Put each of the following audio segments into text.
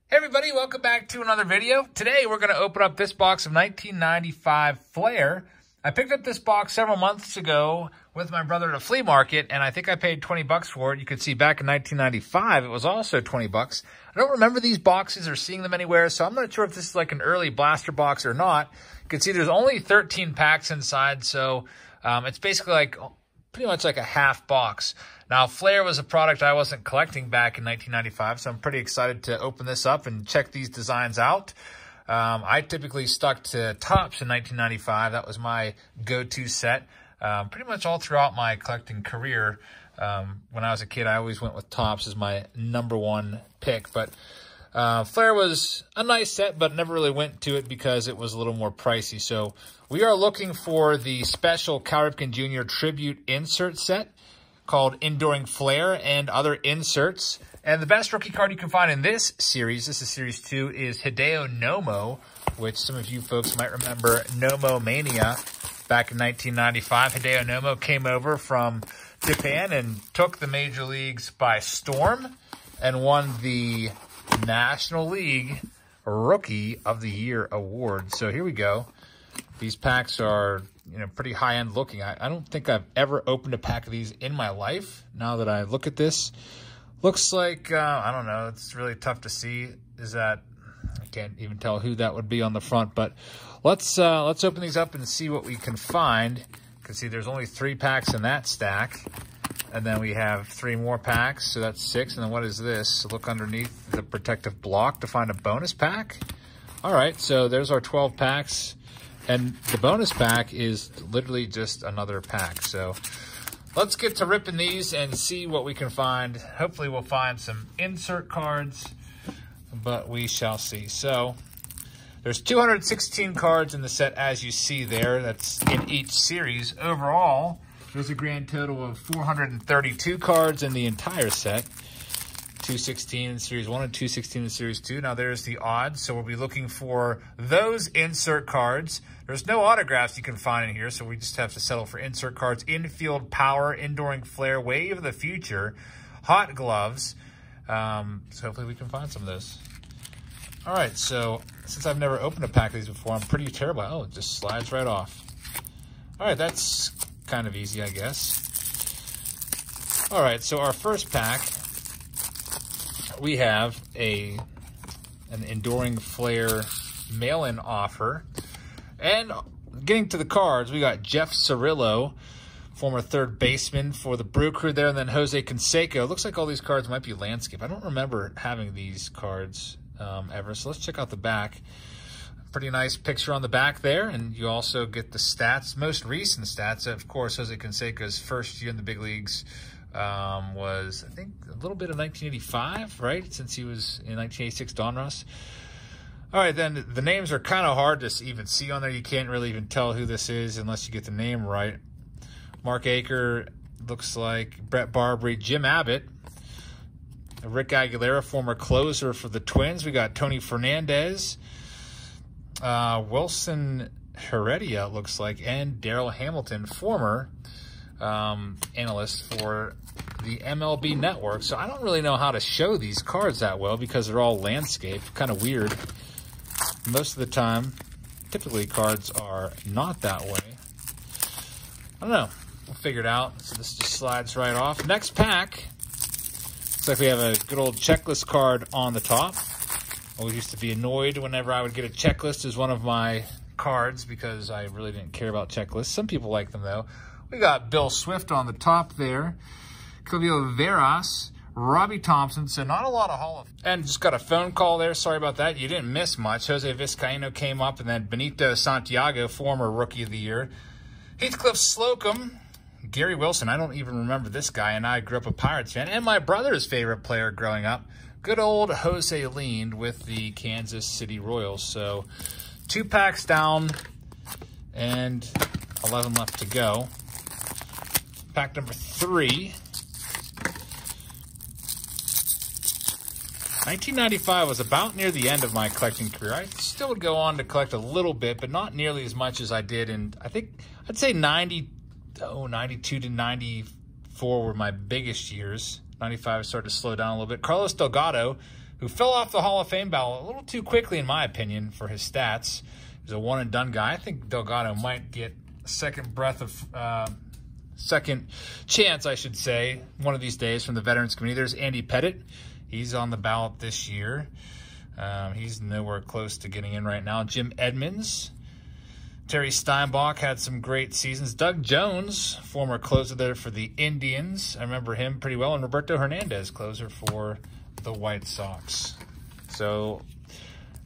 Hey everybody, welcome back to another video. Today we're going to open up this box of 1995 Flair. I picked up this box several months ago with my brother at a flea market, and I think I paid 20 bucks for it. You can see back in 1995, it was also 20 bucks. I don't remember these boxes or seeing them anywhere, so I'm not sure if this is like an early blaster box or not. You can see there's only 13 packs inside, so it's basically like pretty much like a half box. Now, Flair was a product I wasn't collecting back in 1995, so I'm pretty excited to open this up and check these designs out. I typically stuck to Topps in 1995. That was my go-to set. Pretty much all throughout my collecting career. When I was a kid, I always went with Topps as my #1 pick. But Flair was a nice set, but never really went to it because it was a little more pricey. So we are looking for the special Cal Ripken Jr. Tribute Insert Set called Enduring Flair and other inserts. And the best rookie card you can find in this series is Series 2, is Hideo Nomo, which some of you folks might remember Nomo Mania back in 1995. Hideo Nomo came over from Japan and took the major leagues by storm and won the National League Rookie of the Year award. So here we go. These packs are, pretty high-end looking. I don't think I've ever opened a pack of these in my life. Now that I look at this, looks like, I don't know, it's really tough to see. I can't even tell who that would be on the front, but let's open these up and see what we can find. You can see there's only 3 packs in that stack, and then we have 3 more packs, so that's 6. And then what is this? Look underneath the protective block to find a bonus pack. All right, so there's our 12 packs. And the bonus pack is literally just another pack. So let's get to ripping these and see what we can find. Hopefully we'll find some insert cards, but we shall see. So there's 216 cards in the set, as you see there. That's in each series. Overall, there's a grand total of 432 cards in the entire set. 216 in Series 1 and 216 in Series 2. Now there's the odds, so we'll be looking for those insert cards. There's no autographs you can find in here, so we just have to settle for insert cards. Infield Power, Enduring Flair, Wave of the Future, Hot Gloves. So hopefully we can find some of those. All right, so since I've never opened a pack of these before, I'm pretty terrible. Oh, it just slides right off. All right, that's kind of easy, I guess. All right, so our first pack, we have an Enduring Flair mail-in offer. And getting to the cards, we got Jeff Cirillo, former third baseman for the Brew Crew there, and then Jose Canseco. It looks like all these cards might be landscape. I don't remember having these cards ever, so let's check out the back. Pretty nice picture on the back there, and you also get the stats, most recent stats. Of course, Jose Canseco's first year in the big leagues was, I think, a little bit of 1985, right? Since he was in 1986 Donruss. All right, then the names are kind of hard to even see on there. You can't really even tell who this is unless you get the name right. Mark Aker, looks like Brett Barbary, Jim Abbott, Rick Aguilera, former closer for the Twins. We got Tony Fernandez, Wilson Heredia, looks like, and Darrell Hamilton, former analyst for the MLB Network. So I don't really know how to show these cards that well because they're all landscape. Kind of weird. Most of the time, typically cards are not that way. I don't know. We'll figure it out. So this just slides right off. Next pack. Looks like we have a good old checklist card on the top. I always used to be annoyed whenever I would get a checklist as one of my cards because I really didn't care about checklists. Some people like them, though. We got Bill Swift on the top there. Clevio Veras, Robbie Thompson, so not a lot of Hall of Fame. And just got a phone call there. Sorry about that. You didn't miss much. Jose Vizcaíno came up, and then Benito Santiago, former Rookie of the Year. Heathcliff Slocum, Gary Wilson. I don't even remember this guy, and I grew up a Pirates fan. And my brother's favorite player growing up, good old Jose Lind with the Kansas City Royals. So 2 packs down and 11 left to go. Pack number 3. 1995 was about near the end of my collecting career. I still would go on to collect a little bit, but not nearly as much as I did. And I think I'd say 92 to 94 were my biggest years. 95 started to slow down a little bit. Carlos Delgado, who fell off the Hall of Fame ballot a little too quickly, in my opinion, for his stats. He's a one-and-done guy. I think Delgado might get a second chance, I should say, one of these days from the Veterans Committee. There's Andy Pettit. He's on the ballot this year. He's nowhere close to getting in right now. Jim Edmonds. Terry Steinbach had some great seasons. Doug Jones, former closer there for the Indians. I remember him pretty well. And Roberto Hernandez, closer for the White Sox. So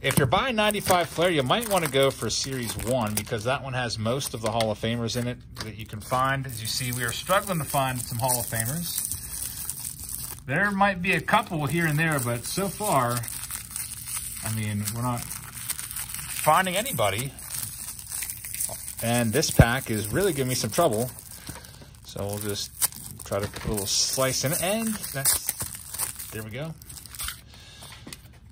if you're buying 95 Flair, you might want to go for Series 1 because that one has most of the Hall of Famers in it that you can find. As you see, we are struggling to find some Hall of Famers. There might be a couple here and there, but so far, I mean, we're not finding anybody. And this pack is really giving me some trouble. So we'll just try to put a little slice in it. And there we go.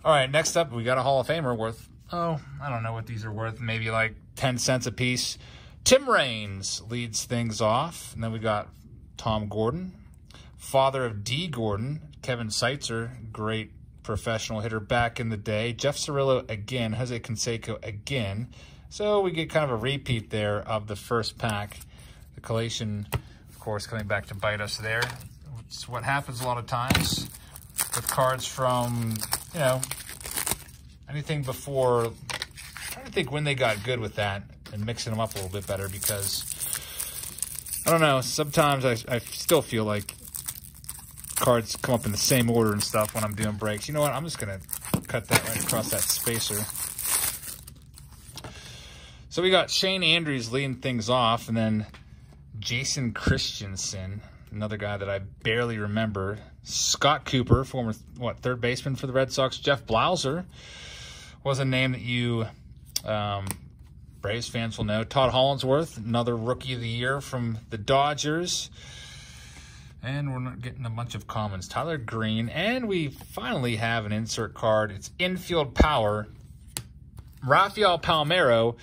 All right, next up, we got a Hall of Famer worth, I don't know what these are worth. Maybe like 10 cents a piece. Tim Raines leads things off. And then we got Tom Gordon, father of D. Gordon. Kevin Seitzer, great professional hitter back in the day. Jeff Cirillo again. Jose Canseco again. So we get kind of a repeat there of the first pack. The collation, of course, coming back to bite us there. It's what happens a lot of times with cards from, you know, anything before. I'm trying to think when they got good with that and mixing them up a little bit better because, I don't know, sometimes I still feel like cards come up in the same order and stuff when I'm doing breaks. You know what? I'm just going to cut that right across that spacer. So we got Shane Andrews leading things off, and then Jason Christensen, another guy that I barely remember. Scott Cooper, former, third baseman for the Red Sox. Jeff Blauser was a name that you Braves fans will know. Todd Hollandsworth, another Rookie of the Year from the Dodgers. And we're not getting a bunch of commons. Tyler Green, and we finally have an insert card. It's Infield Power. Rafael Palmeiro.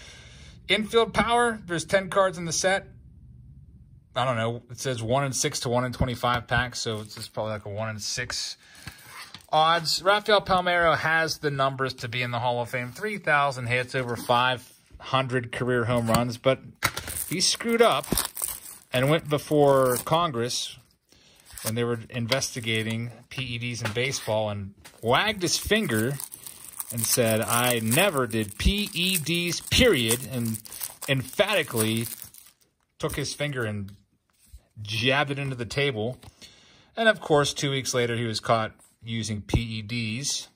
Infield Power, there's 10 cards in the set. I don't know. It says 1 in 6 to 1 in 25 packs, so it's just probably like a 1 in 6 odds. Rafael Palmeiro has the numbers to be in the Hall of Fame. 3,000 hits, over 500 career home runs, but he screwed up and went before Congress when they were investigating PEDs in baseball and wagged his finger and said, I never did PEDs, period, and emphatically took his finger and jabbed it into the table. And, of course, 2 weeks later, he was caught using PEDs.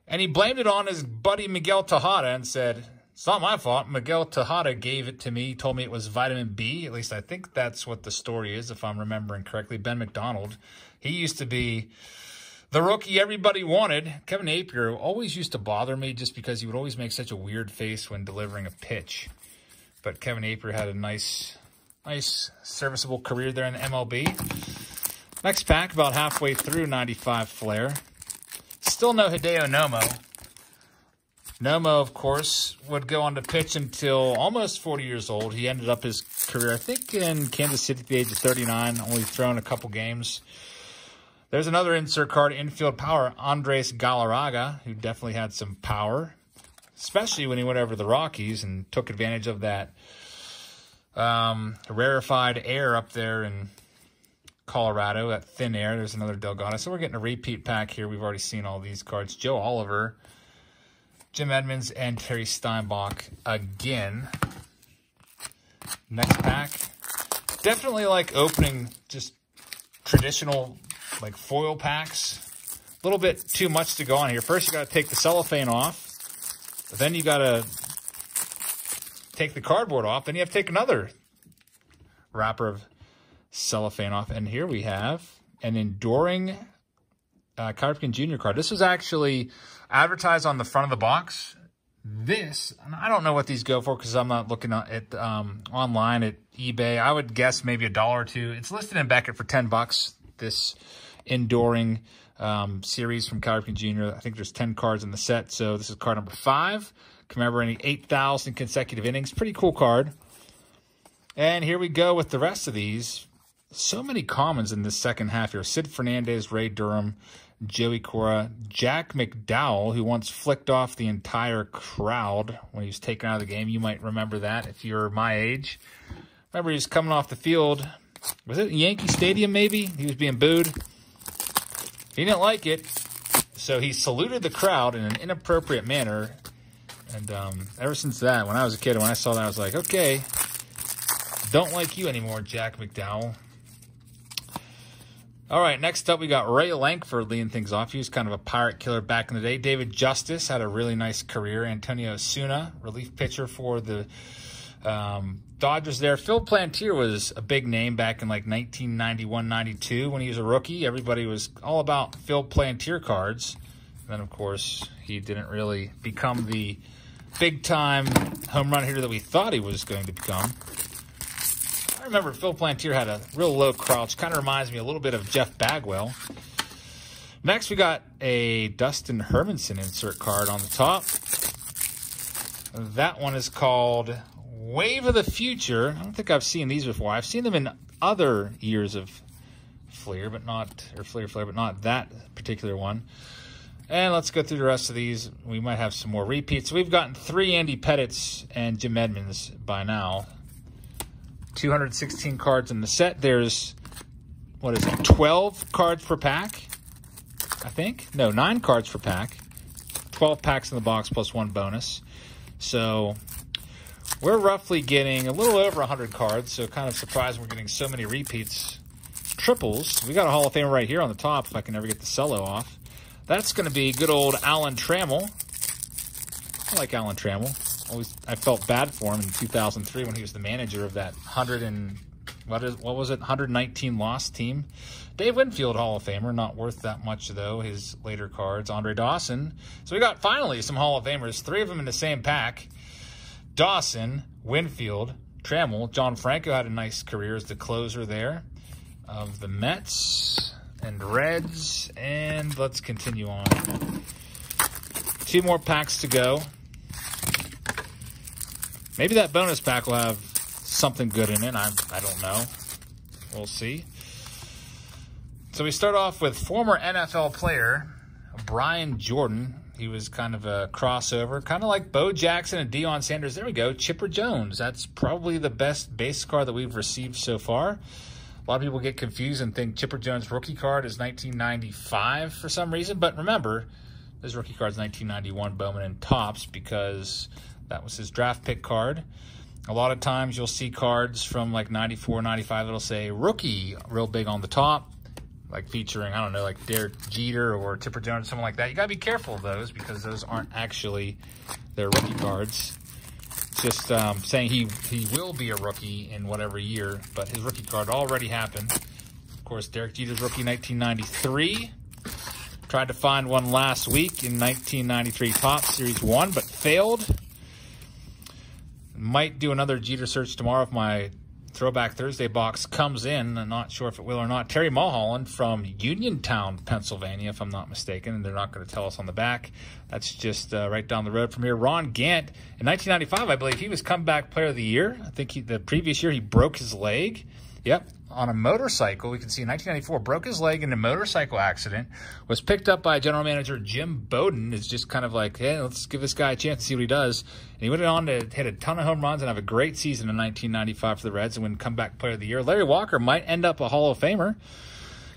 And he blamed it on his buddy Miguel Tejada and said, it's not my fault. Miguel Tejada gave it to me. He told me it was vitamin B. At least I think that's what the story is, if I'm remembering correctly. Ben Mcdonald. He used to be the rookie everybody wanted. Kevin Napier always used to bother me just because he would always make such a weird face when delivering a pitch. But Kevin Napier had a nice serviceable career there in the MLB. Next pack, about halfway through 95 Flair. Still no Hideo Nomo. Nomo, of course, would go on to pitch until almost 40 years old. He ended up his career, I think, in Kansas City at the age of 39, only thrown a couple games. There's another insert card, Infield Power, Andres Galarraga, who definitely had some power, especially when he went over the Rockies and took advantage of that rarefied air up there in Colorado, that thin air. There's another Delgado. So we're getting a repeat pack here. We've already seen all these cards. Joe Oliver, Jim Edmonds, and Terry Steinbach again. Next pack. Definitely like opening just traditional like foil packs. A little bit too much to go on here. First, you got to take the cellophane off. But then you got to take the cardboard off. Then you have to take another wrapper of cellophane off. And here we have an enduring Cal Ripken Jr. card. This was actually advertised on the front of the box. This, and I don't know what these go for because I'm not looking at online at eBay. I would guess maybe $1 or $2. It's listed in Beckett for $10. This enduring series from Cal Ripken Jr. I think there's 10 cards in the set, so this is card number 5. Commemorating 8,000 consecutive innings. Pretty cool card. And here we go with the rest of these. So many commons in this second half here. Sid Fernandez, Ray Durham, Joey Cora, Jack McDowell, who once flicked off the entire crowd when he was taken out of the game. You might remember that if you're my age. Remember, he was coming off the field. Was it Yankee Stadium, maybe? He was being booed. He didn't like it, so he saluted the crowd in an inappropriate manner. And ever since that, when I was a kid, when I saw that, I was like, okay, don't like you anymore, Jack McDowell. All right, next up, we got Ray Lankford leading things off. He was kind of a pirate killer back in the day. David Justice had a really nice career. Antonio Osuna, relief pitcher for the Dodgers there. Phil Plantier was a big name back in like 1991-92 when he was a rookie. Everybody was all about Phil Plantier cards. And then, of course, he didn't really become the big-time home run hitter that we thought he was going to become. I remember Phil Plantier had a real low crouch. Kind of reminds me a little bit of Jeff Bagwell. Next, we got a Dustin Hermanson insert card on the top. That one is called Wave of the Future. I don't think I've seen these before. I've seen them in other years of Flair, but not that particular one. And let's go through the rest of these. We might have some more repeats. We've gotten 3 Andy Pettitts and Jim Edmonds by now. 216 cards in the set. There's, 12 cards per pack, I think? No, 9 cards per pack. 12 packs in the box plus 1 bonus. So we're roughly getting a little over 100 cards, so kind of surprised we're getting so many repeats. Triples. We got a Hall of Famer right here on the top if I can ever get the cello off. That's going to be good old Alan Trammell. I like Alan Trammell. I felt bad for him in 2003 when he was the manager of that 119 loss team. Dave Winfield, Hall of Famer, not worth that much though. His later cards. Andre Dawson. So we got finally some Hall of Famers. 3 of them in the same pack. Dawson, Winfield, Trammell. John Franco had a nice career as the closer there of the Mets and Reds. And let's continue on. 2 more packs to go. Maybe that bonus pack will have something good in it. I don't know. We'll see. So we start off with former NFL player Brian Jordan. He was kind of a crossover, kind of like Bo Jackson and Deion Sanders. There we go. Chipper Jones. That's probably the best base card that we've received so far. A lot of people get confused and think Chipper Jones' rookie card is 1995 for some reason. But remember, his rookie card is 1991 Bowman and Topps because that was his draft pick card. A lot of times you'll see cards from like 94, 95 that'll say rookie real big on the top, like featuring, I don't know, like Derek Jeter or Chipper Jones, something like that. You got to be careful of those because those aren't actually their rookie cards. It's just saying he will be a rookie in whatever year, but his rookie card already happened. Of course, Derek Jeter's rookie 1993. Tried to find one last week in 1993 Topps Series 1, but failed. Might do another Jeter search tomorrow if my Throwback Thursday box comes in. I'm not sure if it will or not. Terry Mulholland from Uniontown, Pennsylvania, if I'm not mistaken. And they're not going to tell us on the back. That's just right down the road from here. Ron Gant, in 1995, I believe, he was Comeback Player of the Year. I think the previous year he broke his leg. Yep, on a motorcycle. We can see in 1994, broke his leg in a motorcycle accident, was picked up by general manager Jim Bowden. It's just kind of like, hey, let's give this guy a chance to see what he does. And he went on to hit a ton of home runs and have a great season in 1995 for the Reds and win Comeback Player of the Year. Larry Walker might end up a Hall of Famer.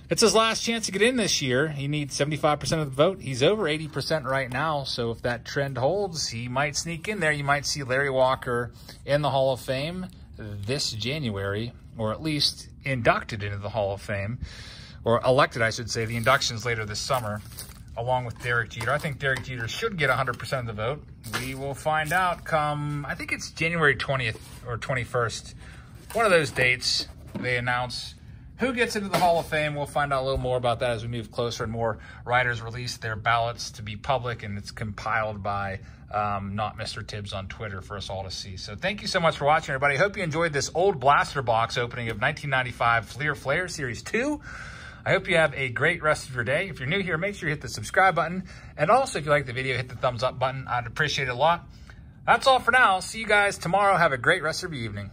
It's his last chance to get in this year. He needs 75% of the vote. He's over 80% right now, so if that trend holds, he might sneak in there. You might see Larry Walker in the Hall of Fame this January, or at least inducted into the Hall of Fame, or elected, I should say. The induction's later this summer, along with Derek Jeter. I think Derek Jeter should get 100% of the vote. We will find out come, I think it's January 20th or 21st. One of those dates, they announce who gets into the Hall of Fame. We'll find out a little more about that as we move closer and more writers release their ballots to be public, and it's compiled by not Mr. Tibbs on Twitter for us all to see. So thank you so much for watching, everybody. Hope you enjoyed this old blaster box opening of 1995 Flair Series 2. I hope you have a great rest of your day. If you're new here, make sure you hit the subscribe button. And also, if you like the video, hit the thumbs up button. I'd appreciate it a lot. That's all for now. See you guys tomorrow. Have a great rest of your evening.